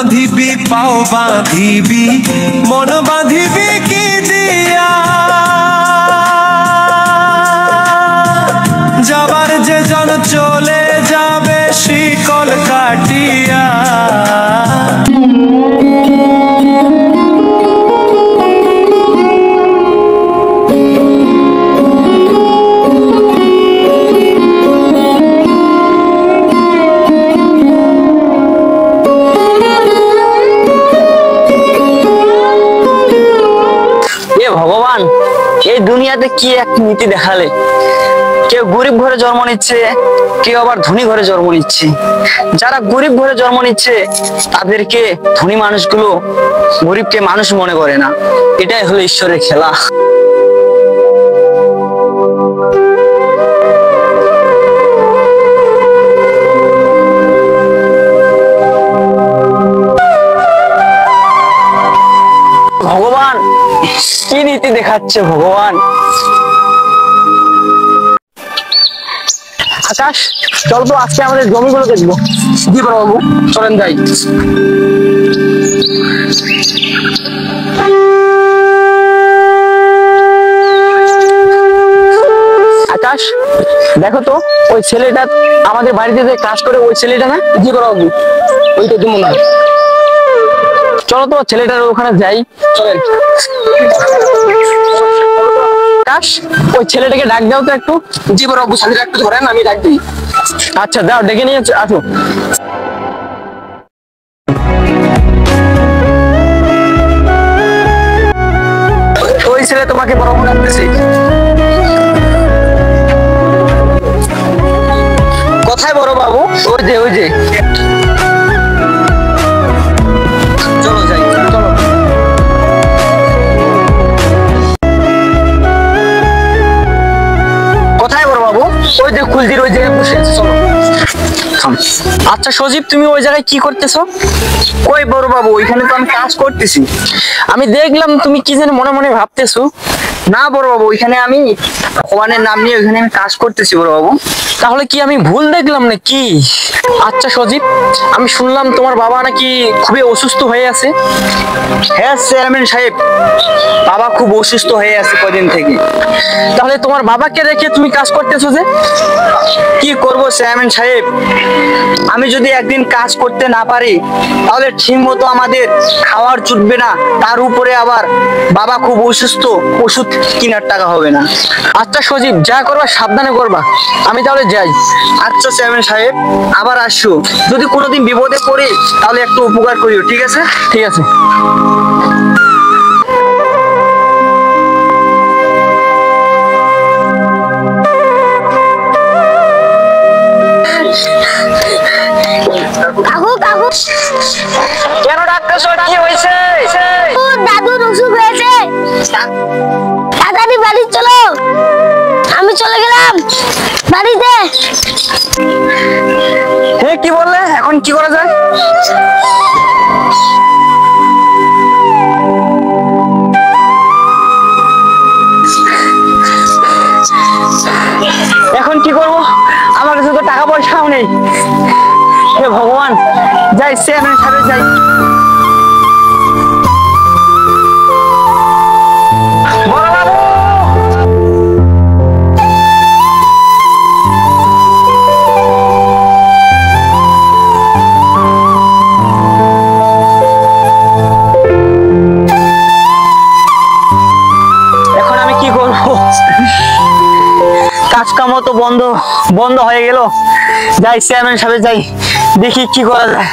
বাঁধিবি পাও বাঁধিবি মন বাঁধিবি কি দিয়া যাবার যে জন চলে যাবে শিকল কাটিয়া ভগবান এই দুনিয়াতে কি এক নীতি দেখালে কেউ গরিব ঘরে জন্ম নিচ্ছে কেউ আবার ধনী ঘরে জন্ম নিচ্ছে যারা গরিব ঘরে জন্ম নিচ্ছে তাদেরকে ধনী মানুষগুলো গরিবকে মানুষ মনে করে না এটাই হলো ঈশ্বরের খেলা ভগবান কি নীতি দেখাচ্ছে ভগবান আকাশ চল তো আজকে আমাদের জমিগুলো দেখবো জি বাবু চলেন যাই আকাশ দেখো তো ওই ছেলেটা আমাদের বাড়িতে যে কাজ করে ওই ছেলেটা না জি বাবু ওইটা তুমি না চলো তো ছেলেটার ওখানে যাই চলেন আকাশ ওই ছেলেটাকে ডাক দাও তো একটু জি বড় বাবু সাথে একটু ধরেন আমি ডাক দিই আচ্ছা দাও ডেকে নিয়ে আসো ওই ছেলে তোমাকে বড় বাবু ডাকতেছে কোথায় বড় বাবু ওই যে চলো যাই চলো কোথায় বড় বাবু ওই যে কুলদির ওই জায়গায় বসে আছে চলো আচ্ছা সজীব তুমি ওই জায়গায় কি করতেছো কই বড় বাবু ওইখানে তো আমি কাজ করতেছি আমি দেখলাম তুমি কি যেন মনে মনে ভাবতেছো না বড় বাবু ওইখানে আমি ভগবানের নাম নিয়ে ওইখানে আমি কাজ করতেছি বড় বাবু তাহলে কি আমি ভুল দেখলাম নাকি আচ্ছা সজীব আমি শুনলাম তোমার বাবা নাকি খুবই অসুস্থ হয়ে আছে হ্যাঁ চেয়ারম্যান সাহেব বাবা খুব অসুস্থ হয়ে আছে কদিন থেকে তাহলে তোমার বাবাকে রেখে তুমি কাজ করতেছো যে কি করবো চেয়ারম্যান সাহেব আমি যদি একদিন কাজ করতে না পারি তাহলে ঠিক মতো আমাদের খাওয়ার জুটবে না তার উপরে আবার বাবা খুব অসুস্থ ওষুধ কেনার টাকা হবে না আচ্ছা সজীব যা করবা সাবধানে করবা আমি তাহলে যাই আচ্ছা চেয়ারম্যান সাহেব আবার আসছো যদি কোনোদিন বিপদে পড়ি তাহলে একটু উপকার করিও ঠিক আছে ঠিক আছে কাকু কাকু কেন ডাকতেছো কি হয়েছে দাদুর অসুখ হয়েছে তাড়াতাড়ি বাড়ি চলো আমি চলে গেলাম বাড়িতে হে কি বললে এখন কি করা যায় এখন কি করব আমার কাছে তো টাকা পয়সাও নেই হে ভগবান যাই চেয়ারম্যান সাহেব যাই বড় বাবু এখন আমি কি করব কাজ কামও তো বন্ধ হয়ে গেল যাই চেয়ারম্যান সাহেব যাই দেখি কি করা যায়